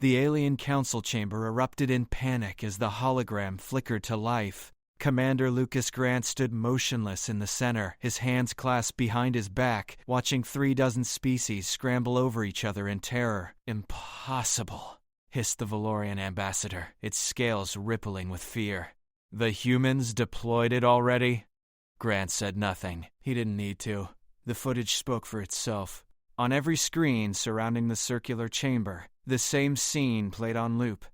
The alien council chamber erupted in panic as the hologram flickered to life. Commander Lucas Grant stood motionless in the center, his hands clasped behind his back, watching 36 species scramble over each other in terror. "Impossible," hissed the Valorian ambassador, its scales rippling with fear. "The humans deployed it already?" Grant said nothing. He didn't need to. The footage spoke for itself. On every screen surrounding the circular chamber, the same scene played on loop.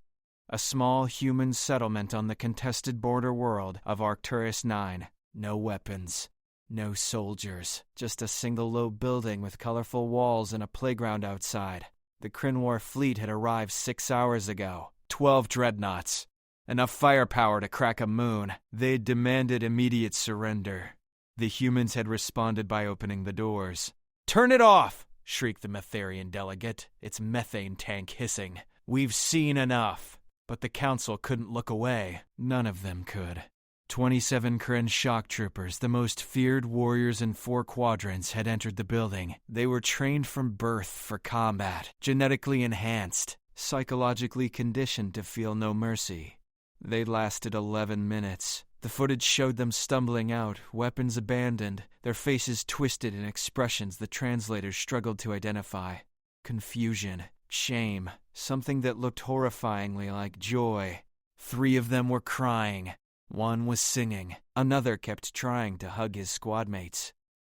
A small human settlement on the contested border world of Arcturus 9. No weapons. No soldiers. Just a single low building with colorful walls and a playground outside. The Kryn War fleet had arrived 6 hours ago. 12 dreadnoughts. Enough firepower to crack a moon. They demanded immediate surrender. The humans had responded by opening the doors. "Turn it off!" shrieked the Metherian delegate, its methane tank hissing. "We've seen enough." But the council couldn't look away. None of them could. 27 Kryn shock troopers, the most feared warriors in 4 quadrants, had entered the building. They were trained from birth for combat, genetically enhanced, psychologically conditioned to feel no mercy. They lasted 11 minutes. The footage showed them stumbling out, weapons abandoned, their faces twisted in expressions the translators struggled to identify. Confusion, shame, something that looked horrifyingly like joy. 3 of them were crying. 1 was singing. Another kept trying to hug his squadmates.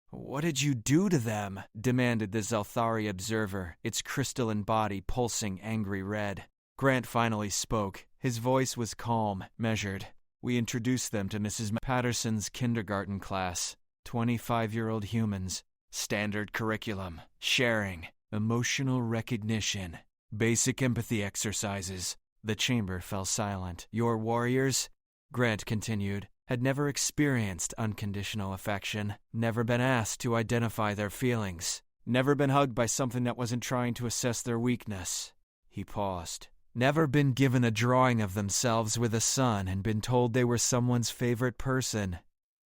"What did you do to them?" demanded the Zelthari observer, its crystalline body pulsing angry red. Grant finally spoke. His voice was calm, measured. "We introduced them to Mrs. Patterson's kindergarten class. 25-year-old humans. Standard curriculum. Sharing. Emotional recognition. Basic empathy exercises." The chamber fell silent. "Your warriors," Grant continued, "had never experienced unconditional affection, never been asked to identify their feelings, never been hugged by something that wasn't trying to assess their weakness." He paused. "Never been given a drawing of themselves with a sun and been told they were someone's favorite person."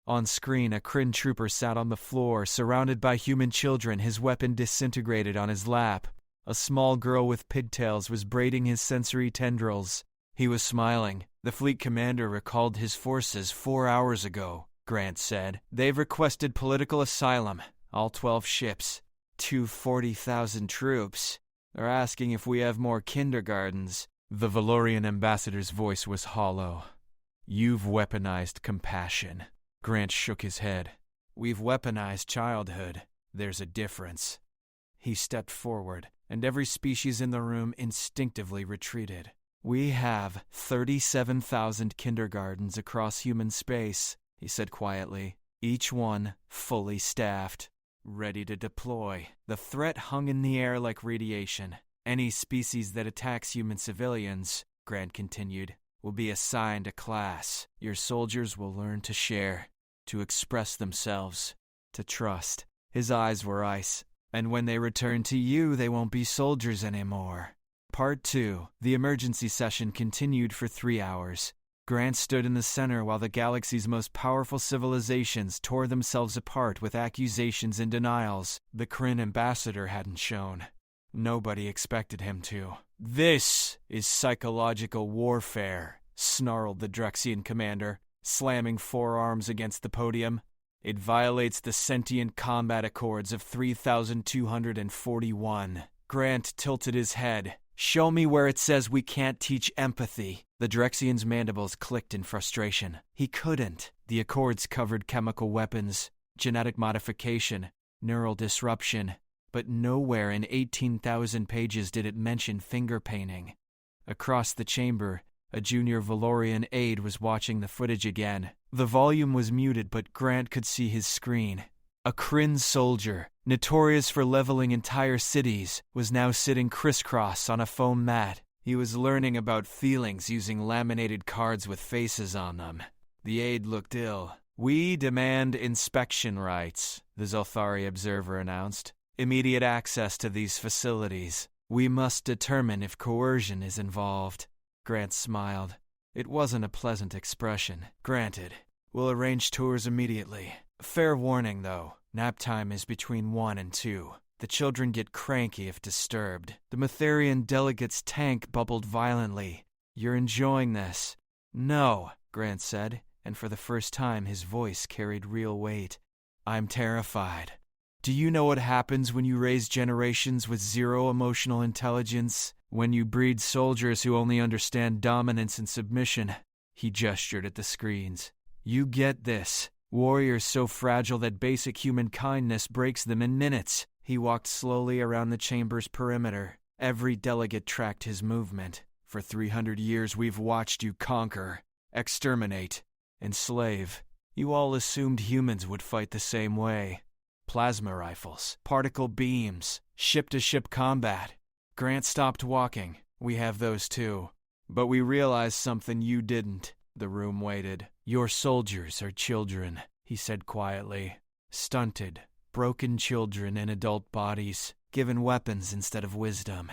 On screen, a Kryn trooper sat on the floor, surrounded by human children, his weapon disintegrated on his lap. A small girl with pigtails was braiding his sensory tendrils. He was smiling. "The fleet commander recalled his forces 4 hours ago," Grant said. "They've requested political asylum. All 12 ships. 240,000 troops. They're asking if we have more kindergartens." The Valorian ambassador's voice was hollow. "You've weaponized compassion." Grant shook his head. "We've weaponized childhood. There's a difference." He stepped forward, and every species in the room instinctively retreated. "We have 37,000 kindergartens across human space," he said quietly, "each one fully staffed, ready to deploy." The threat hung in the air like radiation. "Any species that attacks human civilians," Grant continued, "will be assigned a class. Your soldiers will learn to share, to express themselves, to trust." His eyes were ice. "And when they return to you, they won't be soldiers anymore." Part 2. The emergency session continued for 3 hours. Grant stood in the center while the galaxy's most powerful civilizations tore themselves apart with accusations and denials the Kryn ambassador hadn't shown. Nobody expected him to. "This is psychological warfare," snarled the Drexian commander, slamming forearms against the podium. "It violates the sentient combat accords of 3241. Grant tilted his head. "Show me where it says we can't teach empathy." The Drexian's mandibles clicked in frustration. He couldn't. The accords covered chemical weapons, genetic modification, neural disruption, but nowhere in 18,000 pages did it mention finger painting. Across the chamber, a junior Valorian aide was watching the footage again. The volume was muted, but Grant could see his screen. A Kryn soldier, notorious for leveling entire cities, was now sitting crisscross on a foam mat. He was learning about feelings using laminated cards with faces on them. The aide looked ill. "We demand inspection rights," the Zelthari observer announced. "Immediate access to these facilities. We must determine if coercion is involved." Grant smiled. It wasn't a pleasant expression. "Granted. We'll arrange tours immediately. Fair warning, though. Nap time is between 1 and 2. The children get cranky if disturbed. The Matherian delegate's tank bubbled violently. You're enjoying this? No, Grant said, and for the first time his voice carried real weight. I'm terrified. Do you know what happens when you raise generations with zero emotional intelligence? When you breed soldiers who only understand dominance and submission? He gestured at the screens. You get this. Warriors so fragile that basic human kindness breaks them in minutes. He walked slowly around the chamber's perimeter. Every delegate tracked his movement. For 300 years we've watched you conquer, exterminate, enslave. You all assumed humans would fight the same way. Plasma rifles, particle beams, ship-to-ship combat. Grant stopped walking. We have those too. But we realized something you didn't. The room waited. Your soldiers are children, he said quietly. Stunted, broken children in adult bodies, given weapons instead of wisdom,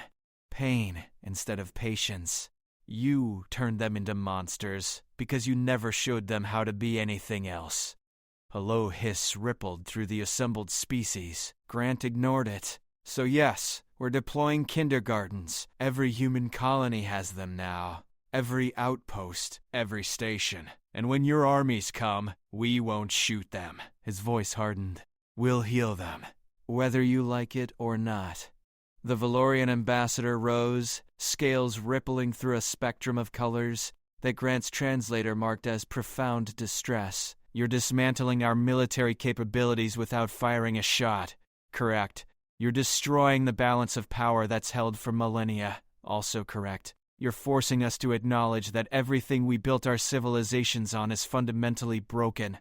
pain instead of patience. You turned them into monsters because you never showed them how to be anything else. A low hiss rippled through the assembled species. Grant ignored it. So yes, we're deploying kindergartens. Every human colony has them now. Every outpost, every station. And when your armies come, we won't shoot them. His voice hardened. We'll heal them, whether you like it or not. The Valorian ambassador rose, scales rippling through a spectrum of colors that Grant's translator marked as profound distress. You're dismantling our military capabilities without firing a shot. Correct. You're destroying the balance of power that's held for millennia. Also correct. You're forcing us to acknowledge that everything we built our civilizations on is fundamentally broken.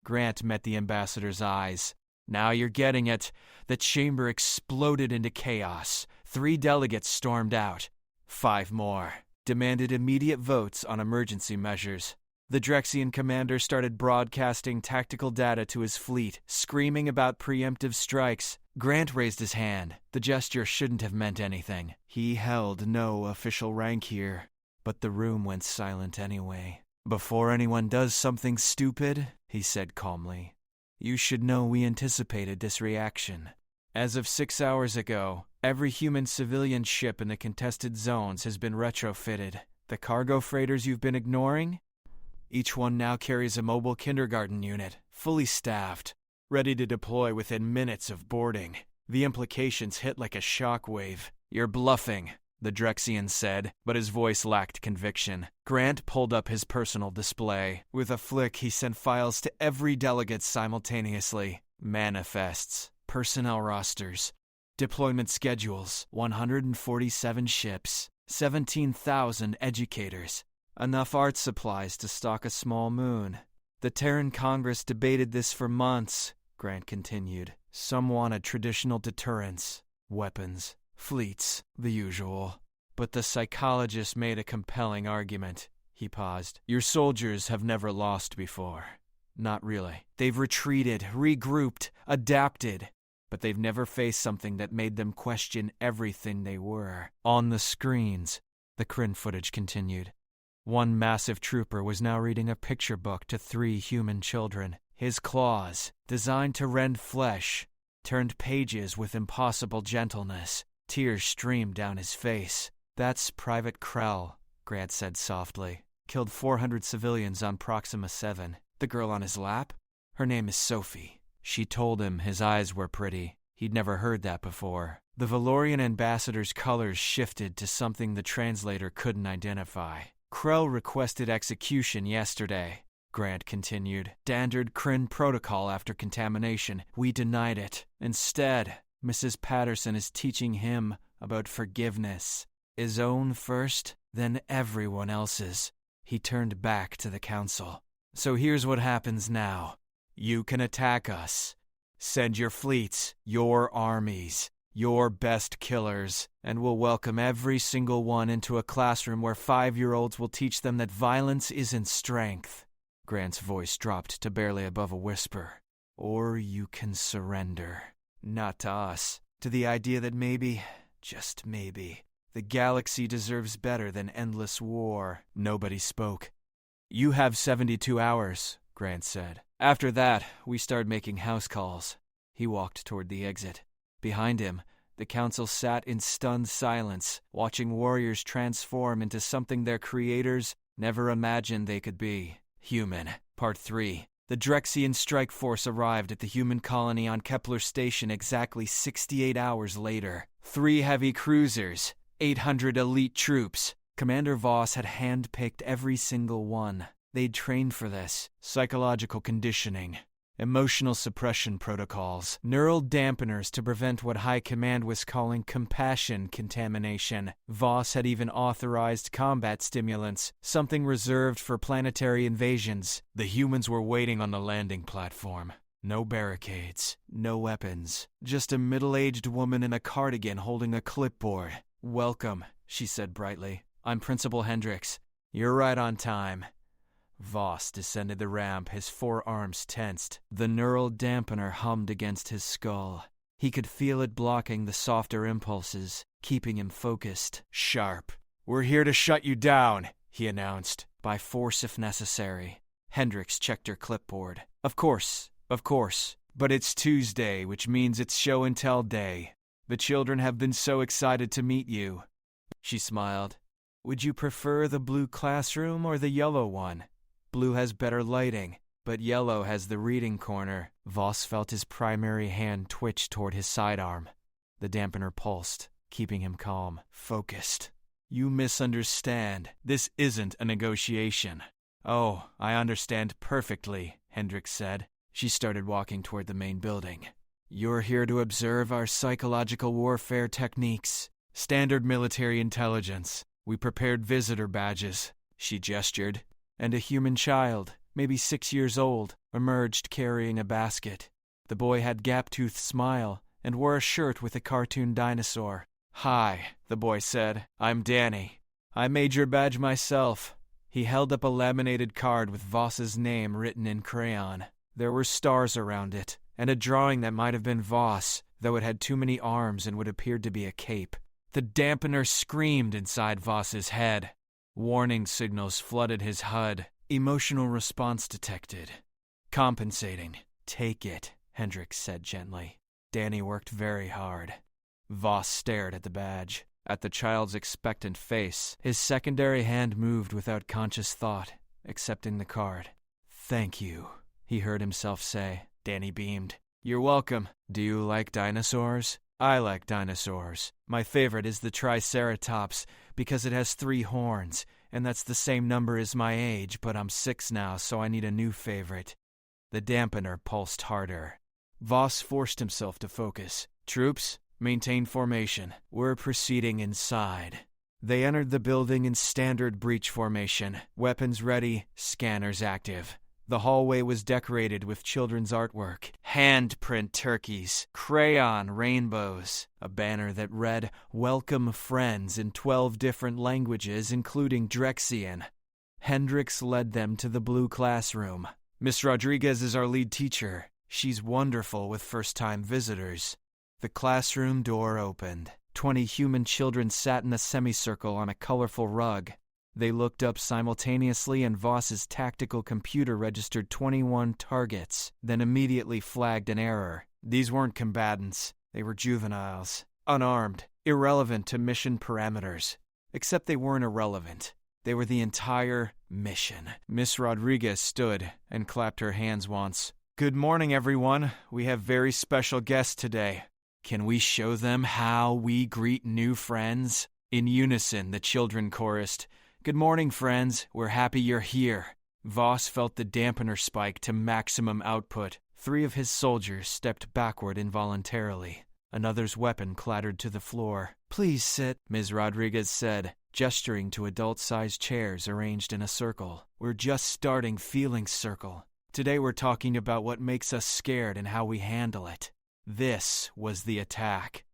Grant met the ambassador's eyes. Now you're getting it. The chamber exploded into chaos. 3 delegates stormed out. 5 more demanded immediate votes on emergency measures. The Drexian commander started broadcasting tactical data to his fleet, screaming about preemptive strikes. Grant raised his hand. The gesture shouldn't have meant anything. He held no official rank here. But the room went silent anyway. Before anyone does something stupid, he said calmly, you should know we anticipated this reaction. As of 6 hours ago, every human civilian ship in the contested zones has been retrofitted. The cargo freighters you've been ignoring? Each one now carries a mobile kindergarten unit, fully staffed, ready to deploy within minutes of boarding. The implications hit like a shockwave. You're bluffing, the Drexian said, but his voice lacked conviction. Grant pulled up his personal display. With a flick, he sent files to every delegate simultaneously. Manifests, personnel rosters, deployment schedules, 147 ships, 17,000 educators. Enough art supplies to stock a small moon. The Terran Congress debated this for months, Grant continued. Some wanted traditional deterrence, weapons, fleets, the usual. But the psychologist made a compelling argument. He paused. Your soldiers have never lost before. Not really. They've retreated, regrouped, adapted. But they've never faced something that made them question everything they were. On the screens, the Kryn footage continued. One massive trooper was now reading a picture book to 3 human children. His claws, designed to rend flesh, turned pages with impossible gentleness. Tears streamed down his face. That's Private Krell, Grant said softly. Killed 400 civilians on Proxima 7. The girl on his lap? Her name is Sophie. She told him his eyes were pretty. He'd never heard that before. The Valorian ambassador's colors shifted to something the translator couldn't identify. Krell requested execution yesterday, Grant continued. Standard Kryn protocol after contamination. We denied it. Instead, Mrs. Patterson is teaching him about forgiveness. His own first, then everyone else's. He turned back to the council. So here's what happens now. You can attack us. Send your fleets, your armies, your best killers, and we'll welcome every single one into a classroom where 5-year-olds will teach them that violence isn't strength. Grant's voice dropped to barely above a whisper. Or you can surrender. Not to us. To the idea that maybe, just maybe, the galaxy deserves better than endless war. Nobody spoke. You have 72 hours, Grant said. After that, we start making house calls. He walked toward the exit. Behind him, the council sat in stunned silence, watching warriors transform into something their creators never imagined they could be. Human. Part 3. The Drexian strike force arrived at the human colony on Kepler Station exactly 68 hours later. 3 heavy cruisers, 800 elite troops. Commander Voss had handpicked every single one. They'd trained for this. Psychological conditioning, emotional suppression protocols, neural dampeners to prevent what High Command was calling compassion contamination. Voss had even authorized combat stimulants, something reserved for planetary invasions. The humans were waiting on the landing platform. No barricades, no weapons, just a middle-aged woman in a cardigan holding a clipboard. "Welcome," she said brightly. "I'm Principal Hendricks. You're right on time." Voss descended the ramp, his forearms tensed. The neural dampener hummed against his skull. He could feel it blocking the softer impulses, keeping him focused, sharp. "We're here to shut you down," he announced, "by force if necessary." Hendricks checked her clipboard. Of course. But it's Tuesday, which means it's show and tell day. The children have been so excited to meet you." She smiled. "Would you prefer the blue classroom or the yellow one? Blue has better lighting, but yellow has the reading corner." Voss felt his primary hand twitch toward his sidearm. The dampener pulsed, keeping him calm, focused. "You misunderstand. This isn't a negotiation." "Oh, I understand perfectly," Hendricks said. She started walking toward the main building. "You're here to observe our psychological warfare techniques. Standard military intelligence. We prepared visitor badges." She gestured. And a human child, maybe 6 years old, emerged carrying a basket. The boy had gap-toothed smile and wore a shirt with a cartoon dinosaur. "Hi," the boy said. "I'm Danny. I made your badge myself." He held up a laminated card with Voss's name written in crayon. There were stars around it, and a drawing that might have been Voss, though it had too many arms and would appear to be a cape. The dampener screamed inside Voss's head. Warning signals flooded his HUD. Emotional response detected. "Compensating. Take it," Hendricks said gently. Danny worked very hard. Voss stared at the badge, at the child's expectant face. His secondary hand moved without conscious thought, accepting the card. "Thank you," he heard himself say. Danny beamed. "You're welcome. Do you like dinosaurs?" "I like dinosaurs. My favorite is the Triceratops because it has 3 horns, and that's the same number as my age, but I'm 6 now, so I need a new favorite." The dampener pulsed harder. Voss forced himself to focus. "Troops, maintain formation. We're proceeding inside." They entered the building in standard breach formation, weapons ready, scanners active. The hallway was decorated with children's artwork, handprint turkeys, crayon rainbows, a banner that read, "Welcome Friends," in 12 different languages, including Drexian. Hendricks led them to the blue classroom. "Miss Rodriguez is our lead teacher. She's wonderful with first-time visitors." The classroom door opened. 20 human children sat in a semicircle on a colorful rug. They looked up simultaneously, and Voss's tactical computer registered 21 targets, then immediately flagged an error. These weren't combatants. They were juveniles. Unarmed. Irrelevant to mission parameters. Except they weren't irrelevant. They were the entire mission. Miss Rodriguez stood and clapped her hands once. "Good morning, everyone. We have very special guests today. Can we show them how we greet new friends?" In unison, the children chorused, "Good morning, friends. We're happy you're here." Voss felt the dampener spike to maximum output. 3 of his soldiers stepped backward involuntarily. Another's weapon clattered to the floor. "Please sit," Ms. Rodriguez said, gesturing to adult-sized chairs arranged in a circle. "We're just starting Feelings Circle. Today we're talking about what makes us scared and how we handle it." This was the attack.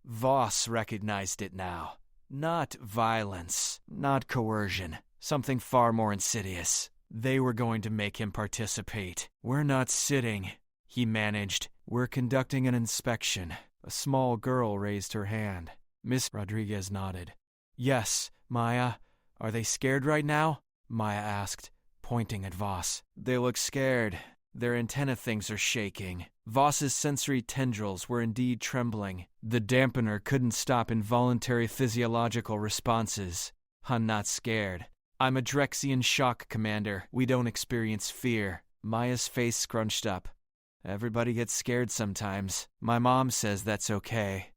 Voss recognized it now. Not violence, not coercion, something far more insidious. They were going to make him participate. "We're not sitting," he managed. "We're conducting an inspection." A small girl raised her hand. Miss Rodriguez nodded. "Yes, Maya. Are they scared right now?" Maya asked, pointing at Voss. "They look scared. Their antenna things are shaking. Voss's sensory tendrils were indeed trembling. The dampener couldn't stop involuntary physiological responses. I'm not scared. I'm a Drexian shock commander. We don't experience fear. Maya's face scrunched up. Everybody gets scared sometimes. My mom says that's okay.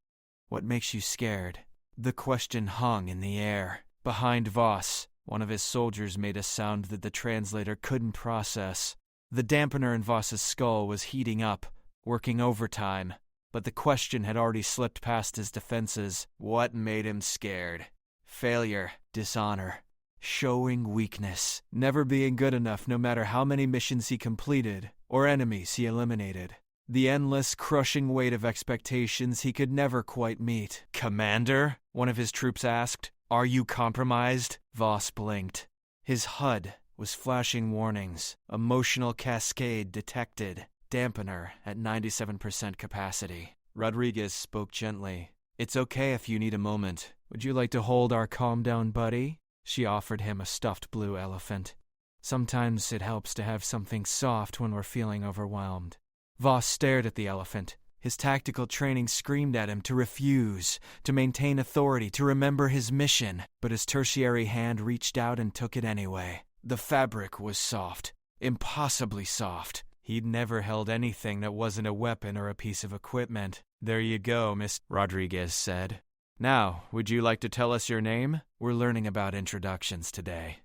What makes you scared? The question hung in the air. Behind Voss, one of his soldiers made a sound that the translator couldn't process. The dampener in Voss's skull was heating up, working overtime, but the question had already slipped past his defenses. What made him scared? Failure, dishonor, showing weakness, never being good enough no matter how many missions he completed or enemies he eliminated. The endless, crushing weight of expectations he could never quite meet. "Commander?" one of his troops asked. "Are you compromised?" Voss blinked. His HUD was flashing warnings. Emotional cascade detected. Dampener at 97% capacity. Rodriguez spoke gently. "It's okay if you need a moment. Would you like to hold our calm-down buddy?" She offered him a stuffed blue elephant. "Sometimes it helps to have something soft when we're feeling overwhelmed." Voss stared at the elephant. His tactical training screamed at him to refuse, to maintain authority, to remember his mission, but his tertiary hand reached out and took it anyway. The fabric was soft, impossibly soft. He'd never held anything that wasn't a weapon or a piece of equipment. "There you go, Miss," Rodriguez said. "Now, would you like to tell us your name? We're learning about introductions today."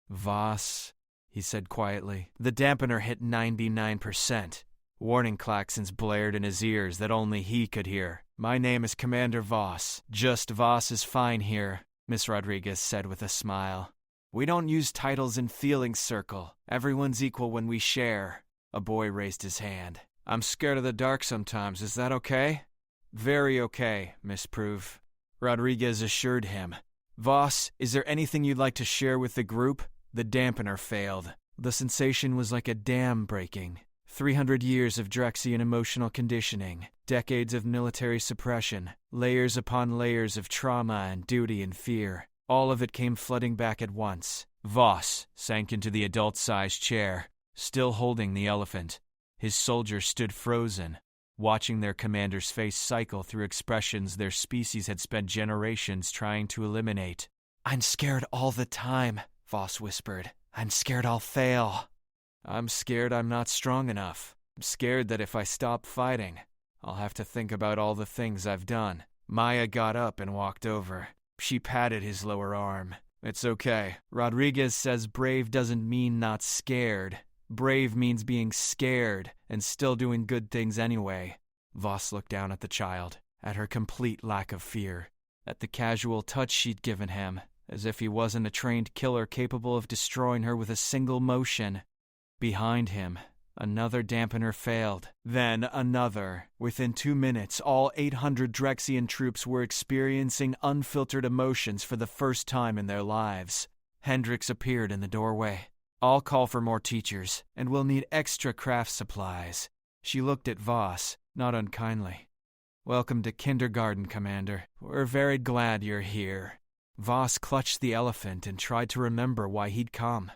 "Voss," he said quietly. The dampener hit 99%. Warning klaxons blared in his ears that only he could hear. "My name is Commander Voss. Just Voss is fine here," Miss Rodriguez said with a smile. "We don't use titles in feelings circle. Everyone's equal when we share." A boy raised his hand. "I'm scared of the dark sometimes. Is that okay?" "Very okay, Miss Proof," Rodriguez assured him. "Voss, is there anything you'd like to share with the group?" The dampener failed. The sensation was like a dam breaking. 300 years of Drexian emotional conditioning, decades of military suppression, layers upon layers of trauma and duty and fear. All of it came flooding back at once. Voss sank into the adult-sized chair, still holding the elephant. His soldiers stood frozen, watching their commander's face cycle through expressions their species had spent generations trying to eliminate. "I'm scared all the time," Voss whispered. "I'm scared I'll fail. I'm scared I'm not strong enough. I'm scared that if I stop fighting, I'll have to think about all the things I've done." Maya got up and walked over. She patted his lower arm. "It's okay. Rodriguez says brave doesn't mean not scared. Brave means being scared and still doing good things anyway." Voss looked down at the child, at her complete lack of fear, at the casual touch she'd given him, as if he wasn't a trained killer capable of destroying her with a single motion. Behind him, another dampener failed. Then another. Within 2 minutes, all 800 Drexian troops were experiencing unfiltered emotions for the first time in their lives. Hendricks appeared in the doorway. "I'll call for more teachers, and we'll need extra craft supplies." She looked at Voss, not unkindly. "Welcome to kindergarten, Commander. We're very glad you're here." Voss clutched the elephant and tried to remember why he'd come.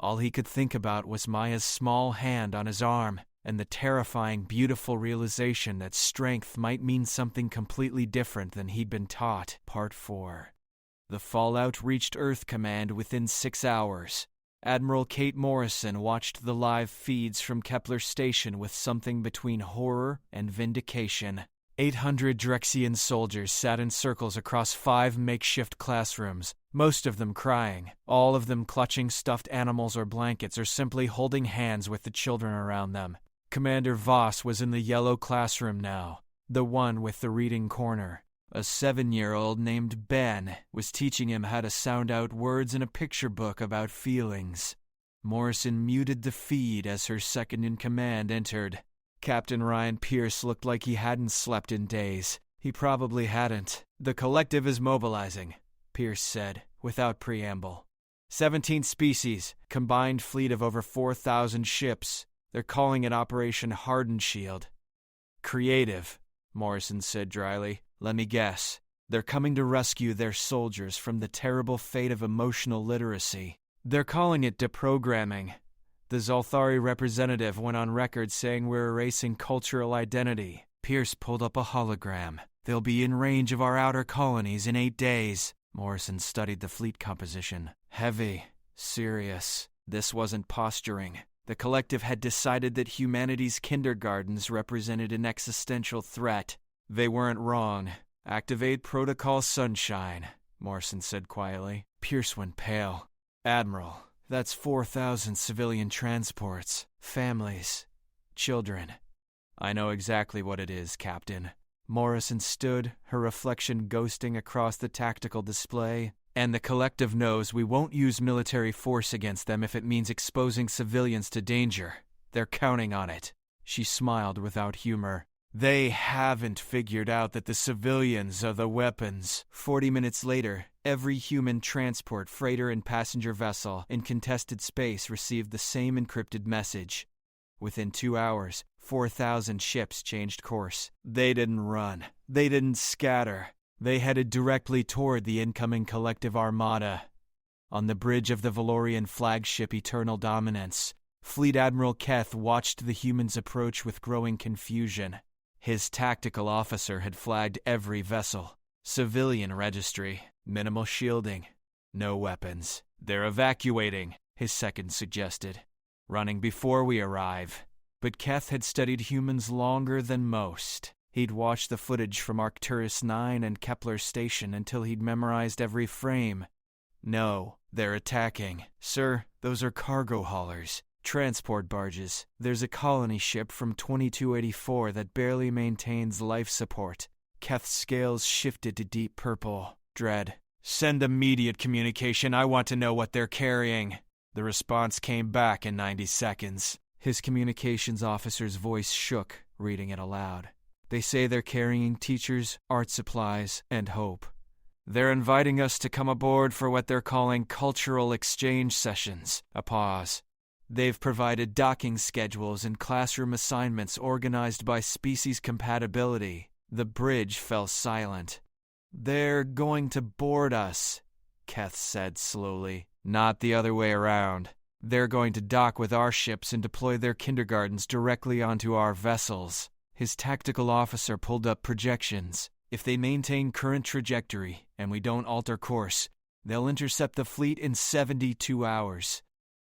All he could think about was Maya's small hand on his arm, and the terrifying, beautiful realization that strength might mean something completely different than he'd been taught. Part 4. The fallout reached Earth Command within 6 hours. Admiral Kate Morrison watched the live feeds from Kepler Station with something between horror and vindication. 800 Drexian soldiers sat in circles across 5 makeshift classrooms, most of them crying, all of them clutching stuffed animals or blankets or simply holding hands with the children around them. Commander Voss was in the yellow classroom now, the one with the reading corner. A 7-year-old named Ben was teaching him how to sound out words in a picture book about feelings. Morrison muted the feed as her second-in-command entered. Captain Ryan Pierce looked like he hadn't slept in days. He probably hadn't. "The collective is mobilizing," Pierce said, without preamble. 17 species, combined fleet of over 4,000 ships. They're calling it Operation Hardened Shield. "Creative," Morrison said dryly. "Let me guess. They're coming to rescue their soldiers from the terrible fate of emotional literacy. They're calling it deprogramming. The Zolthari representative went on record saying we're erasing cultural identity. Pierce pulled up a hologram. They'll be in range of our outer colonies in 8 days. Morrison studied the fleet composition. Heavy. Serious. This wasn't posturing. The collective had decided that humanity's kindergartens represented an existential threat. They weren't wrong. Activate Protocol Sunshine, Morrison said quietly. Pierce went pale. Admiral, that's 4,000 civilian transports, families, children. I know exactly what it is, Captain. Morrison stood, her reflection ghosting across the tactical display. And the collective knows we won't use military force against them if it means exposing civilians to danger. They're counting on it. She smiled without humor. They haven't figured out that the civilians are the weapons. 40 minutes later, every human transport, freighter, and passenger vessel in contested space received the same encrypted message. Within 2 hours, 4,000 ships changed course. They didn't run. They didn't scatter. They headed directly toward the incoming collective armada. On the bridge of the Valorian flagship Eternal Dominance, Fleet Admiral Keth watched the humans approach with growing confusion. His tactical officer had flagged every vessel. Civilian registry, minimal shielding, no weapons. They're evacuating, his second suggested. Running before we arrive. But Keth had studied humans longer than most. He'd watched the footage from Arcturus 9 and Kepler Station until he'd memorized every frame. No, they're attacking. Sir, those are cargo haulers, transport barges. There's a colony ship from 2284 that barely maintains life support. Keth's scales shifted to deep purple. Dread. Send immediate communication. I want to know what they're carrying. The response came back in 90 seconds. His communications officer's voice shook, reading it aloud. They say they're carrying teachers, art supplies, and hope. They're inviting us to come aboard for what they're calling cultural exchange sessions. A pause. They've provided docking schedules and classroom assignments organized by species compatibility. The bridge fell silent. They're going to board us, Keth said slowly. Not the other way around. They're going to dock with our ships and deploy their kindergartens directly onto our vessels. His tactical officer pulled up projections. If they maintain current trajectory and we don't alter course, they'll intercept the fleet in 72 hours.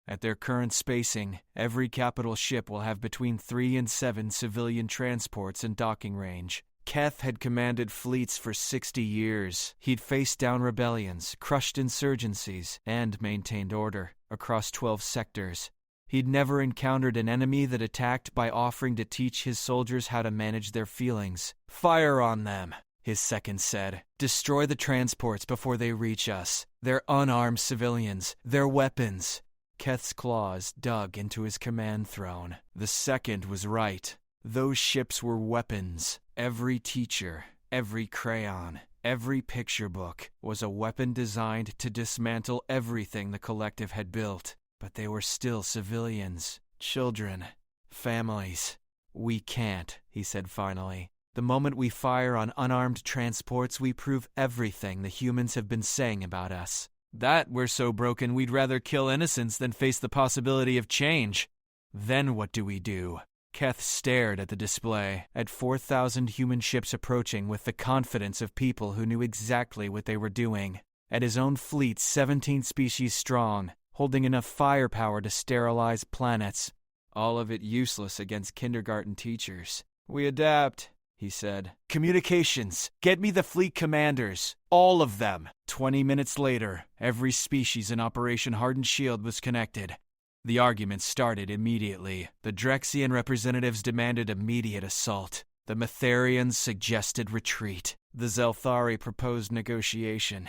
At their current spacing, every capital ship will have between 3 and 7 civilian transports in docking range. Keth had commanded fleets for 60 years. He'd faced down rebellions, crushed insurgencies, and maintained order across 12 sectors. He'd never encountered an enemy that attacked by offering to teach his soldiers how to manage their feelings. Fire on them, his second said. Destroy the transports before they reach us. They're unarmed civilians. They're weapons. Keth's claws dug into his command throne. The second was right. Those ships were weapons. Every teacher, every crayon, every picture book was a weapon designed to dismantle everything the collective had built. But they were still civilians, children, families. We can't, he said finally. The moment we fire on unarmed transports, we prove everything the humans have been saying about us. That we're so broken we'd rather kill innocents than face the possibility of change. Then what do we do? Keth stared at the display, at 4,000 human ships approaching with the confidence of people who knew exactly what they were doing. At his own fleet, 17 species strong, holding enough firepower to sterilize planets. All of it useless against kindergarten teachers. We adapt, he said. Communications. Get me the fleet commanders. All of them. 20 minutes later, every species in Operation Hardened Shield was connected. The argument started immediately. The Drexian representatives demanded immediate assault. The Metherians suggested retreat. The Zelthari proposed negotiation.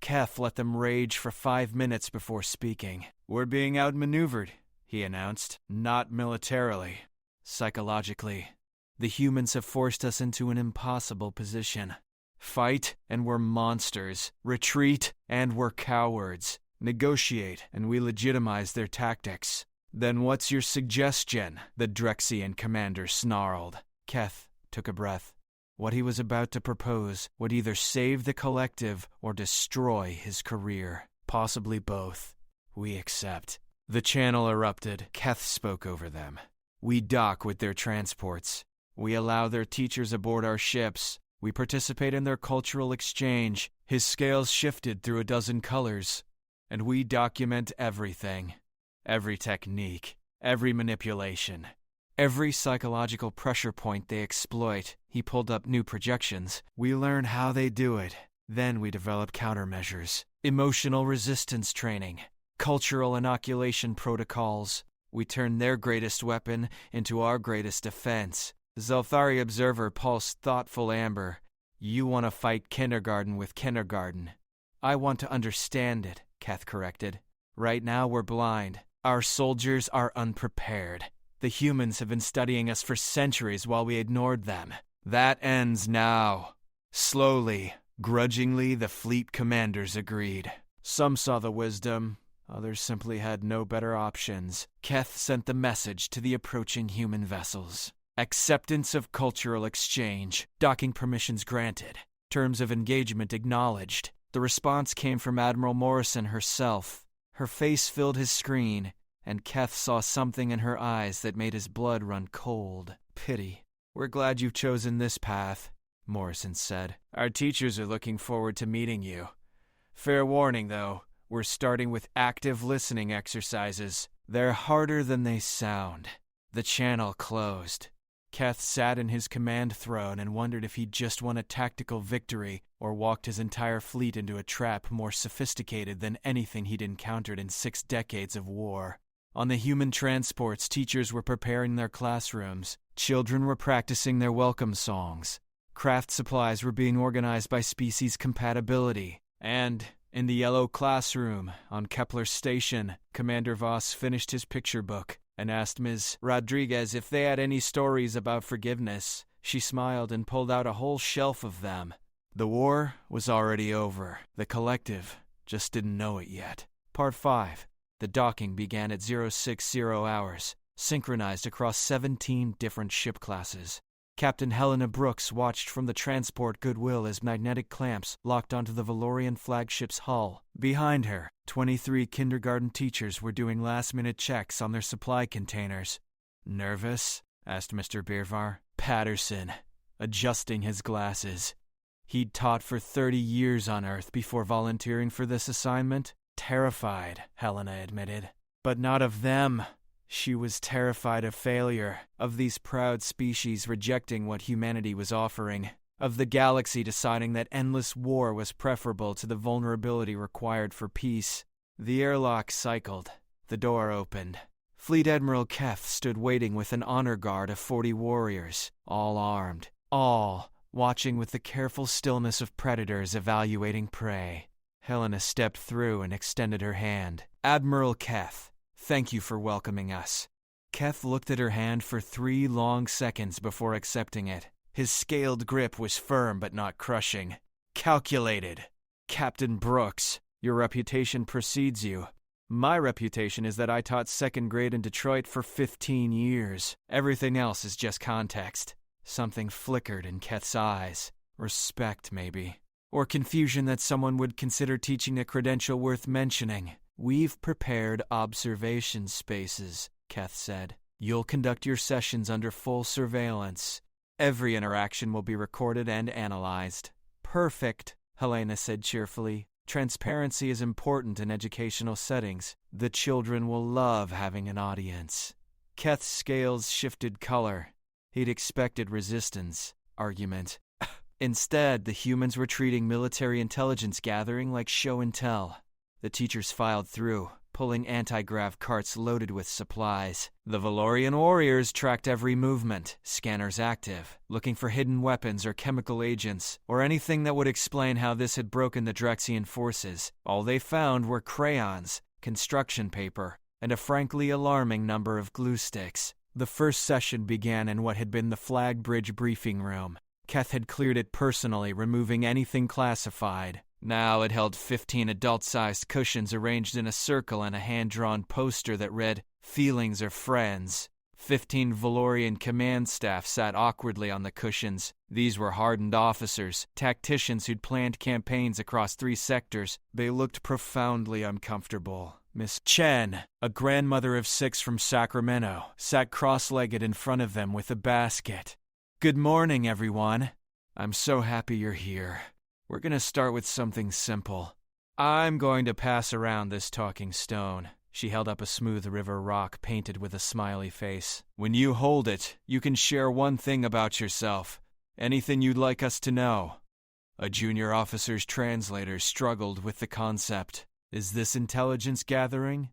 Keth let them rage for 5 minutes before speaking. We're being outmaneuvered, he announced. Not militarily. Psychologically. The humans have forced us into an impossible position. Fight, and we're monsters. Retreat, and we're cowards. Negotiate, and we legitimize their tactics. Then what's your suggestion? The Drexian commander snarled. Keth took a breath. What he was about to propose would either save the collective or destroy his career. Possibly both. We accept. The channel erupted. Keth spoke over them. We dock with their transports. We allow their teachers aboard our ships. We participate in their cultural exchange. His scales shifted through a dozen colors. And we document everything. Every technique. Every manipulation. Every psychological pressure point they exploit. He pulled up new projections. We learn how they do it. Then we develop countermeasures. Emotional resistance training. Cultural inoculation protocols. We turn their greatest weapon into our greatest defense. Zelthari Observer pulsed thoughtful amber. You want to fight kindergarten with kindergarten. I want to understand it, Keth corrected. Right now we're blind. Our soldiers are unprepared. The humans have been studying us for centuries while we ignored them. That ends now. Slowly, grudgingly, the fleet commanders agreed. Some saw the wisdom. Others simply had no better options. Keth sent the message to the approaching human vessels. Acceptance of cultural exchange. Docking permissions granted. Terms of engagement acknowledged. The response came from Admiral Morrison herself. Her face filled his screen, and Keth saw something in her eyes that made his blood run cold. Pity. We're glad you've chosen this path, Morrison said. Our teachers are looking forward to meeting you. Fair warning, though. We're starting with active listening exercises. They're harder than they sound. The channel closed. Keth sat in his command throne and wondered if he'd just won a tactical victory or walked his entire fleet into a trap more sophisticated than anything he'd encountered in 6 decades of war. On the human transports, teachers were preparing their classrooms. Children were practicing their welcome songs. Craft supplies were being organized by species compatibility. And in the yellow classroom on Kepler Station, Commander Voss finished his picture book and asked Ms. Rodriguez if they had any stories about forgiveness. She smiled and pulled out a whole shelf of them. The war was already over. The collective just didn't know it yet. Part 5. The docking began at 060 hours, synchronized across 17 different ship classes. Captain Helena Brooks watched from the transport Goodwill as magnetic clamps locked onto the Valorian flagship's hull. Behind her, 23 kindergarten teachers were doing last-minute checks on their supply containers. Nervous? Asked Mr. Birvar. Patterson, adjusting his glasses. He'd taught for 30 years on Earth before volunteering for this assignment. Terrified, Helena admitted. But not of them. She was terrified of failure, of these proud species rejecting what humanity was offering, of the galaxy deciding that endless war was preferable to the vulnerability required for peace. The airlock cycled. The door opened. Fleet Admiral Keth stood waiting with an honor guard of 40 warriors, all armed, all watching with the careful stillness of predators evaluating prey. Helena stepped through and extended her hand. Admiral Keth, thank you for welcoming us. Keth looked at her hand for 3 long seconds before accepting it. His scaled grip was firm but not crushing. Calculated. Captain Brooks, your reputation precedes you. My reputation is that I taught 2nd grade in Detroit for 15 years. Everything else is just context. Something flickered in Keth's eyes. Respect, maybe. Or confusion that someone would consider teaching a credential worth mentioning. We've prepared observation spaces, Keth said. You'll conduct your sessions under full surveillance. Every interaction will be recorded and analyzed. Perfect, Helena said cheerfully. Transparency is important in educational settings. The children will love having an audience. Keth's scales shifted color. He'd expected resistance, argument. Instead, the humans were treating military intelligence gathering like show and tell. The teachers filed through, pulling anti-grav carts loaded with supplies. The Valorian warriors tracked every movement, scanners active, looking for hidden weapons or chemical agents, or anything that would explain how this had broken the Drexian forces. All they found were crayons, construction paper, and a frankly alarming number of glue sticks. The first session began in what had been the flag bridge briefing room. Keth had cleared it personally, removing anything classified. Now it held 15 adult-sized cushions arranged in a circle and a hand-drawn poster that read, "Feelings are friends." 15 Valorian command staff sat awkwardly on the cushions. These were hardened officers, tacticians who'd planned campaigns across 3 sectors. They looked profoundly uncomfortable. Miss Chen, a grandmother of 6 from Sacramento, sat cross-legged in front of them with a basket. "Good morning, everyone. I'm so happy you're here. We're going to start with something simple. I'm going to pass around this talking stone." She held up a smooth river rock painted with a smiley face. "When you hold it, you can share one thing about yourself. Anything you'd like us to know." A junior officer's translator struggled with the concept. "Is this intelligence gathering?"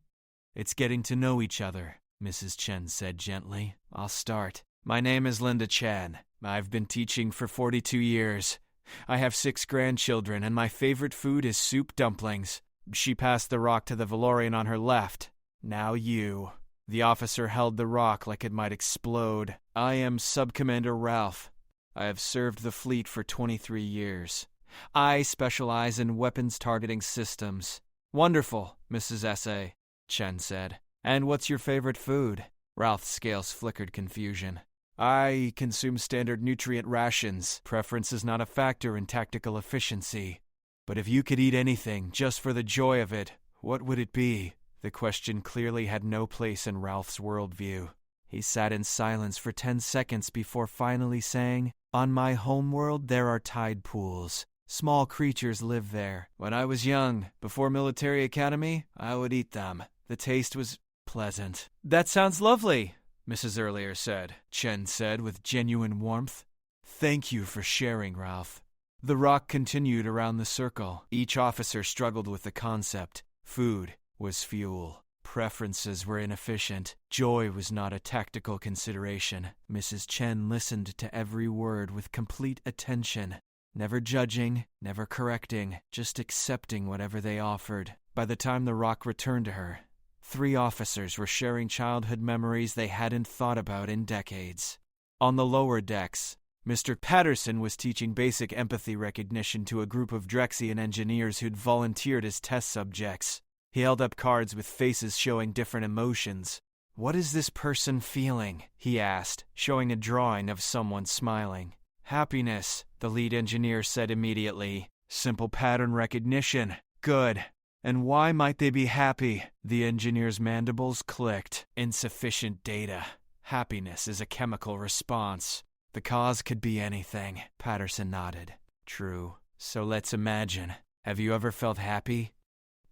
"It's getting to know each other," Mrs. Chen said gently. "I'll start. My name is Linda Chen. I've been teaching for 42 years. I have 6 grandchildren, and my favorite food is soup dumplings." She passed the rock to the Valorian on her left. "Now you." The officer held the rock like it might explode. "I am Subcommander Ralph. I have served the fleet for 23 years. I specialize in weapons targeting systems." "Wonderful, Mrs. S.A., Chen said. "And what's your favorite food?" Ralph's scales flickered confusion. "I consume standard nutrient rations. Preference is not a factor in tactical efficiency. But if you could eat anything just for the joy of it, what would it be?" The question clearly had no place in Ralph's worldview. He sat in silence for 10 seconds before finally saying, "On my homeworld there are tide pools. Small creatures live there. When I was young, before military academy, I would eat them. The taste was pleasant." "That sounds lovely," Mrs. Earlier said. Chen said with genuine warmth. "Thank you for sharing, Ralph." The rock continued around the circle. Each officer struggled with the concept. Food was fuel. Preferences were inefficient. Joy was not a tactical consideration. Mrs. Chen listened to every word with complete attention. Never judging, never correcting, just accepting whatever they offered. By the time the rock returned to her, 3 officers were sharing childhood memories they hadn't thought about in decades. On the lower decks, Mr. Patterson was teaching basic empathy recognition to a group of Drexian engineers who'd volunteered as test subjects. He held up cards with faces showing different emotions. "What is this person feeling?" he asked, showing a drawing of someone smiling. "Happiness," the lead engineer said immediately. "Simple pattern recognition. Good. And why might they be happy?" The engineer's mandibles clicked. "Insufficient data. Happiness is a chemical response. The cause could be anything." Patterson nodded. "True. So let's imagine. Have you ever felt happy?"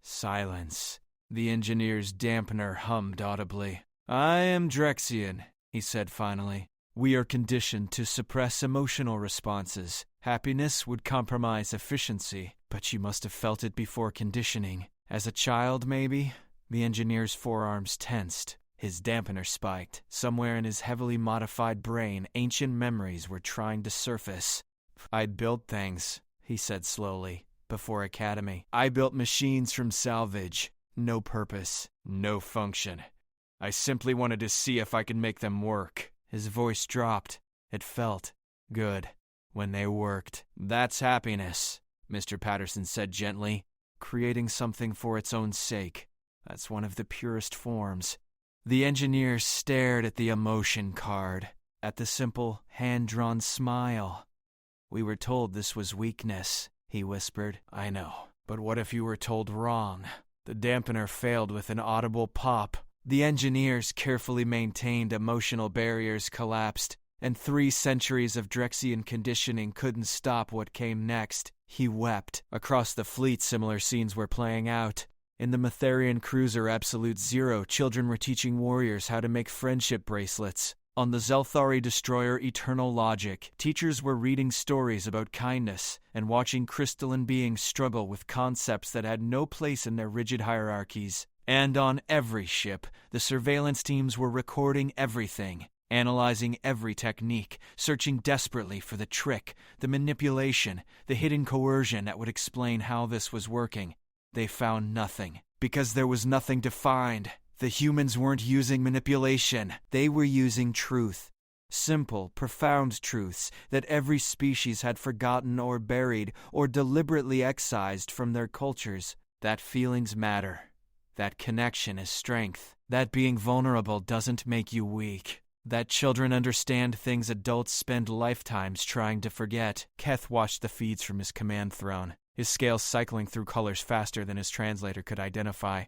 Silence. The engineer's dampener hummed audibly. "I am Drexian," he said finally. "We are conditioned to suppress emotional responses. Happiness would compromise efficiency, but you must have felt it before conditioning. As a child, maybe?" The engineer's forearms tensed. His dampener spiked. Somewhere in his heavily modified brain, ancient memories were trying to surface. "I'd built things," he said slowly, "before academy. I built machines from salvage. No purpose, no function. I simply wanted to see if I could make them work." His voice dropped. It felt good when they worked. "That's happiness," Mr. Patterson said gently. "Creating something for its own sake. That's one of the purest forms." The engineer stared at the emotion card, at the simple, hand-drawn smile. "We were told this was weakness," he whispered. "I know. But what if you were told wrong?" The dampener failed with an audible pop. The engineer's carefully maintained emotional barriers collapsed, and 3 centuries of Drexian conditioning couldn't stop what came next. He wept. Across the fleet, similar scenes were playing out. In the Matharian cruiser Absolute Zero, children were teaching warriors how to make friendship bracelets. On the Zelthari destroyer Eternal Logic, teachers were reading stories about kindness and watching crystalline beings struggle with concepts that had no place in their rigid hierarchies. And on every ship, the surveillance teams were recording everything, analyzing every technique, searching desperately for the trick, the manipulation, the hidden coercion that would explain how this was working. They found nothing, because there was nothing to find. The humans weren't using manipulation. They were using truth. Simple, profound truths that every species had forgotten or buried or deliberately excised from their cultures. That feelings matter. That connection is strength. That being vulnerable doesn't make you weak. That children understand things adults spend lifetimes trying to forget. Keth watched the feeds from his command throne, his scales cycling through colors faster than his translator could identify.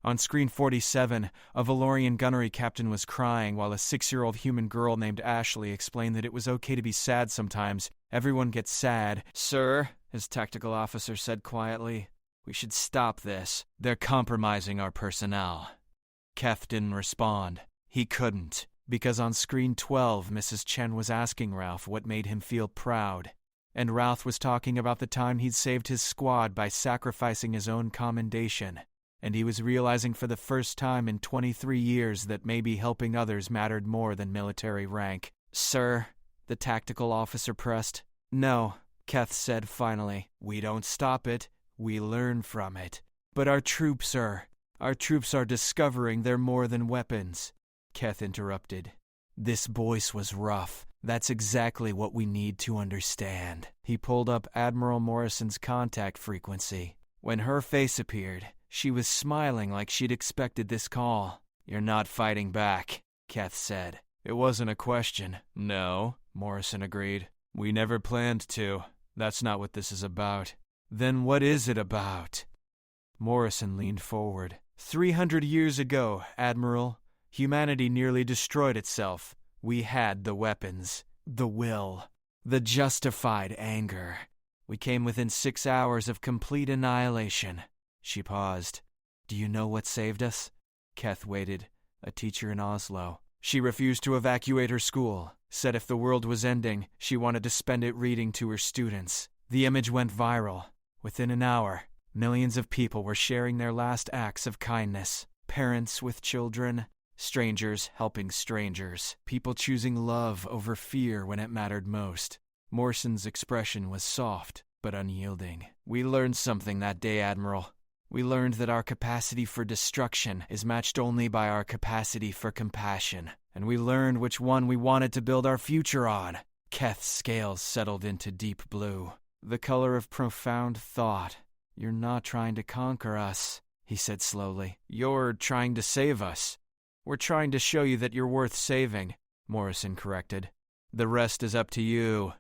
On screen 47, a Valorian gunnery captain was crying while a 6-year-old human girl named Ashley explained that it was okay to be sad sometimes. Everyone gets sad. "Sir," his tactical officer said quietly, "we should stop this. They're compromising our personnel." Keth didn't respond. He couldn't, because on screen 12, Mrs. Chen was asking Ralph what made him feel proud. And Ralph was talking about the time he'd saved his squad by sacrificing his own commendation. And he was realizing for the first time in 23 years that maybe helping others mattered more than military rank. "Sir," the tactical officer pressed. "No," Keth said finally. "We don't stop it. We learn from it. But our troops are discovering they're more than weapons." Keth interrupted. This voice was rough. "That's exactly what we need to understand." He pulled up Admiral Morrison's contact frequency. When her face appeared, she was smiling like she'd expected this call. "You're not fighting back," Keth said. "It wasn't a question." "No," Morrison agreed. "We never planned to. That's not what this is about." "Then what is it about?" Morrison leaned forward. 300 years ago, Admiral, humanity nearly destroyed itself. We had the weapons, the will, the justified anger. We came within 6 hours of complete annihilation." She paused. "Do you know what saved us?" Keth waited, a teacher in Oslo. "She refused to evacuate her school, said if the world was ending, she wanted to spend it reading to her students. The image went viral. Within an hour, millions of people were sharing their last acts of kindness. Parents with children, strangers helping strangers, people choosing love over fear when it mattered most." Morrison's expression was soft, but unyielding. "We learned something that day, Admiral. We learned that our capacity for destruction is matched only by our capacity for compassion. And we learned which one we wanted to build our future on." Keth's scales settled into deep blue, the color of profound thought. "You're not trying to conquer us," he said slowly. "You're trying to save us." "We're trying to show you that you're worth saving," Morrison corrected. "The rest is up to you."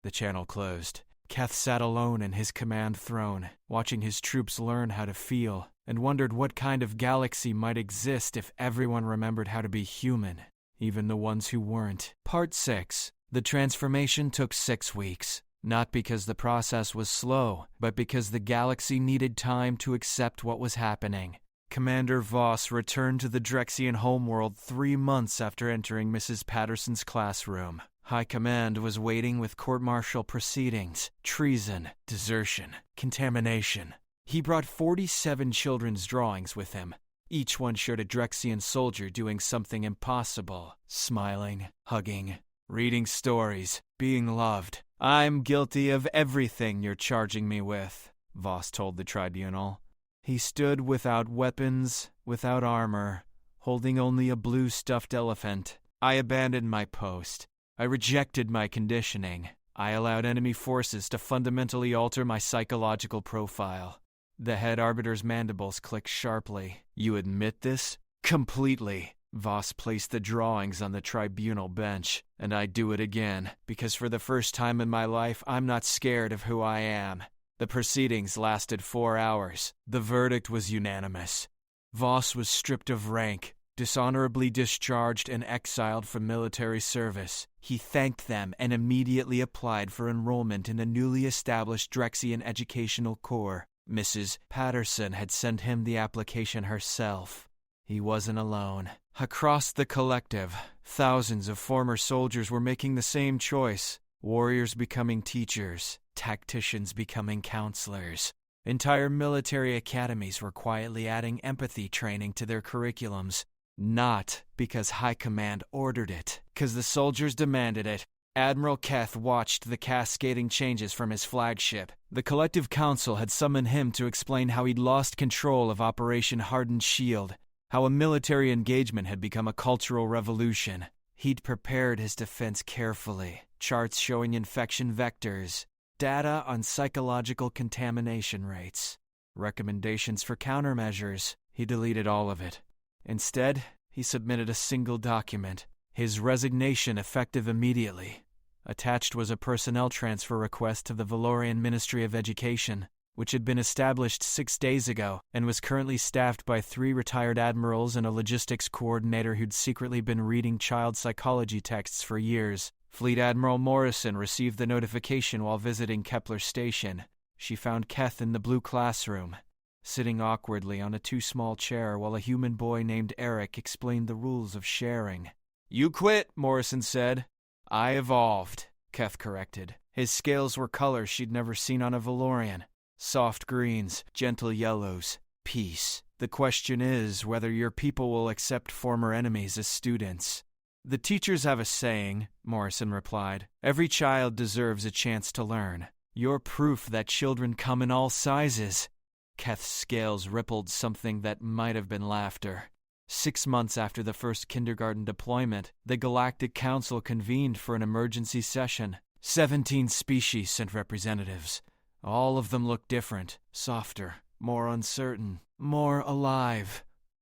The channel closed. Keth sat alone in his command throne, watching his troops learn how to feel, and wondered what kind of galaxy might exist if everyone remembered how to be human, even the ones who weren't. Part 6. The transformation took 6 weeks, not because the process was slow, but because the galaxy needed time to accept what was happening. Commander Voss returned to the Drexian homeworld 3 months after entering Mrs. Patterson's classroom. High Command was waiting with court-martial proceedings, treason, desertion, contamination. He brought 47 children's drawings with him. Each one showed a Drexian soldier doing something impossible, smiling, hugging, reading stories, being loved. "I'm guilty of everything you're charging me with," Voss told the tribunal. He stood without weapons, without armor, holding only a blue stuffed elephant. "I abandoned my post. I rejected my conditioning. I allowed enemy forces to fundamentally alter my psychological profile." The head arbiter's mandibles clicked sharply. "You admit this?" "Completely." Voss placed the drawings on the tribunal bench. "And I do it again, because for the first time in my life, I'm not scared of who I am." The proceedings lasted 4 hours. The verdict was unanimous. Voss was stripped of rank, dishonorably discharged and exiled from military service. He thanked them and immediately applied for enrollment in the newly established Drexian Educational Corps. Mrs. Patterson had sent him the application herself. He wasn't alone. Across the collective, thousands of former soldiers were making the same choice. Warriors becoming teachers, tacticians becoming counselors. Entire military academies were quietly adding empathy training to their curriculums. Not because High Command ordered it, because the soldiers demanded it. Admiral Keth watched the cascading changes from his flagship. The Collective Council had summoned him to explain how he'd lost control of Operation Hardened Shield, how a military engagement had become a cultural revolution. He'd prepared his defense carefully, charts showing infection vectors, data on psychological contamination rates, recommendations for countermeasures. He deleted all of it. Instead, he submitted a single document, his resignation effective immediately. Attached was a personnel transfer request to the Valorian Ministry of Education. which had been established 6 days ago and was currently staffed by 3 retired admirals and a logistics coordinator who'd secretly been reading child psychology texts for years. Fleet Admiral Morrison received the notification while visiting Kepler Station. She found Keth in the blue classroom, sitting awkwardly on a too small chair while a human boy named Eric explained the rules of sharing. "You quit," Morrison said. "I evolved," Keth corrected. His scales were colors she'd never seen on a Valorian. Soft greens, gentle yellows, peace. The question is whether your people will accept former enemies as students. "The teachers have a saying," Morrison replied. "Every child deserves a chance to learn. You're proof that children come in all sizes." Keth's scales rippled something that might have been laughter. 6 months after the first kindergarten deployment, the Galactic Council convened for an emergency session. 17 species sent representatives. All of them looked different, softer, more uncertain, more alive.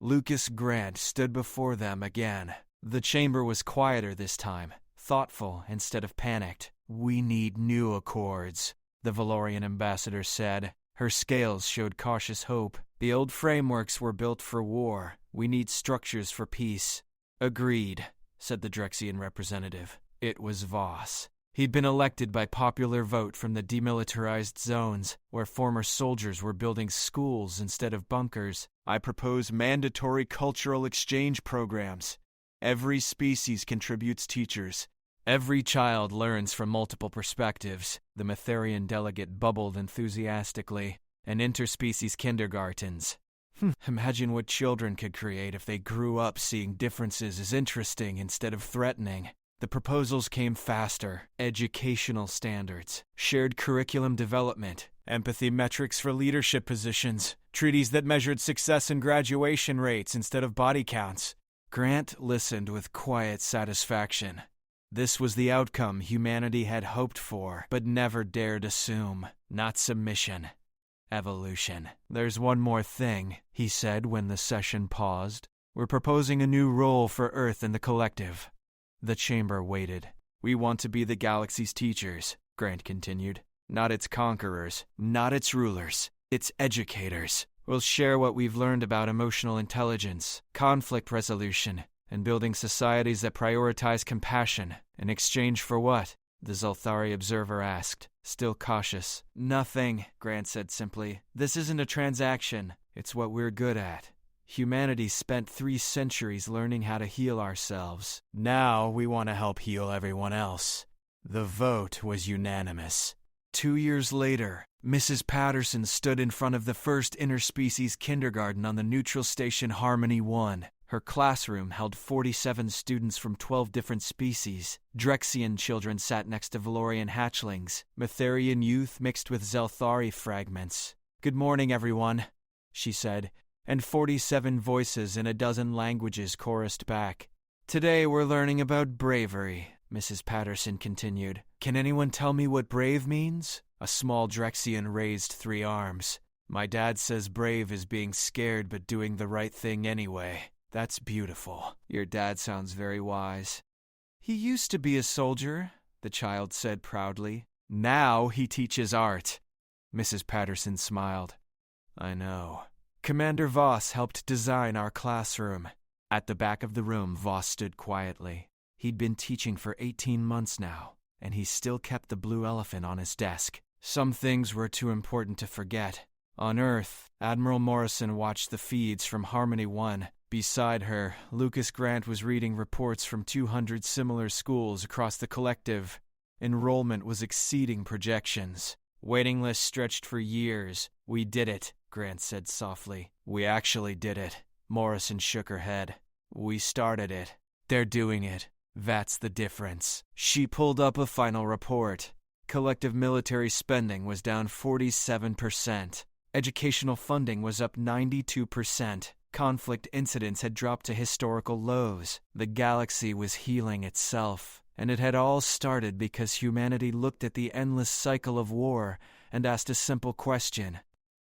Lucas Grant stood before them again. The chamber was quieter this time, thoughtful instead of panicked. "We need new accords," the Valorian ambassador said. Her scales showed cautious hope. "The old frameworks were built for war. We need structures for peace." "Agreed," said the Drexian representative. It was Voss. He'd been elected by popular vote from the demilitarized zones, where former soldiers were building schools instead of bunkers. "I propose mandatory cultural exchange programs. Every species contributes teachers. Every child learns from multiple perspectives," the Metherian delegate bubbled enthusiastically. "And interspecies kindergartens. Imagine what children could create if they grew up seeing differences as interesting instead of threatening." The proposals came faster: educational standards, shared curriculum development, empathy metrics for leadership positions, treaties that measured success and graduation rates instead of body counts. Grant listened with quiet satisfaction. This was the outcome humanity had hoped for, but never dared assume. Not submission. Evolution. "There's one more thing," he said when the session paused. "We're proposing a new role for Earth in the collective." The chamber waited. "We want to be the galaxy's teachers," Grant continued. "Not its conquerors, not its rulers, its educators. We'll share what we've learned about emotional intelligence, conflict resolution, and building societies that prioritize compassion. In exchange for what?" the Zalthari observer asked, still cautious. "Nothing," Grant said simply. "This isn't a transaction. It's what we're good at. Humanity spent 3 centuries learning how to heal ourselves. Now we want to help heal everyone else." The vote was unanimous. 2 years later, Mrs. Patterson stood in front of the first interspecies kindergarten on the neutral station Harmony 1. Her classroom held 47 students from 12 different species. Drexian children sat next to Valorian hatchlings, Metherian youth mixed with Zelthari fragments. "Good morning, everyone," she said, and 47 voices in a dozen languages chorused back. "Today we're learning about bravery," Mrs. Patterson continued. "Can anyone tell me what brave means?" A small Drexian raised 3 arms. "My dad says brave is being scared but doing the right thing anyway." "That's beautiful. Your dad sounds very wise." "He used to be a soldier," the child said proudly. "Now he teaches art." Mrs. Patterson smiled. "I know." Commander Voss helped design our classroom. At the back of the room, Voss stood quietly. He'd been teaching for 18 months now, and he still kept the blue elephant on his desk. Some things were too important to forget. On Earth, Admiral Morrison watched the feeds from Harmony 1. Beside her, Lucas Grant was reading reports from 200 similar schools across the collective. Enrollment was exceeding projections. Waiting lists stretched for years. "We did it," Grant said softly. "We actually did it." Morrison shook her head. "We started it. They're doing it. That's the difference." She pulled up a final report. Collective military spending was down 47%. Educational funding was up 92%. Conflict incidents had dropped to historical lows. The galaxy was healing itself, and it had all started because humanity looked at the endless cycle of war and asked a simple question: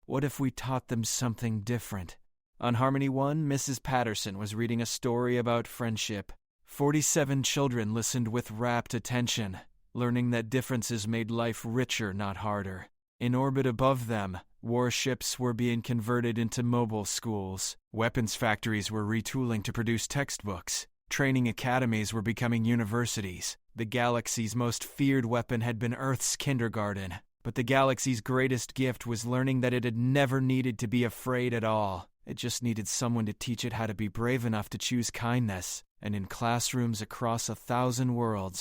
what if we taught them something different? On Harmony 1, Mrs. Patterson was reading a story about friendship. 47 children listened with rapt attention, learning that differences made life richer, not harder. In orbit above them, warships were being converted into mobile schools. Weapons factories were retooling to produce textbooks. Training academies were becoming universities. The galaxy's most feared weapon had been Earth's kindergarten. But the galaxy's greatest gift was learning that it had never needed to be afraid at all. It just needed someone to teach it how to be brave enough to choose kindness. And in classrooms across 1,000 worlds,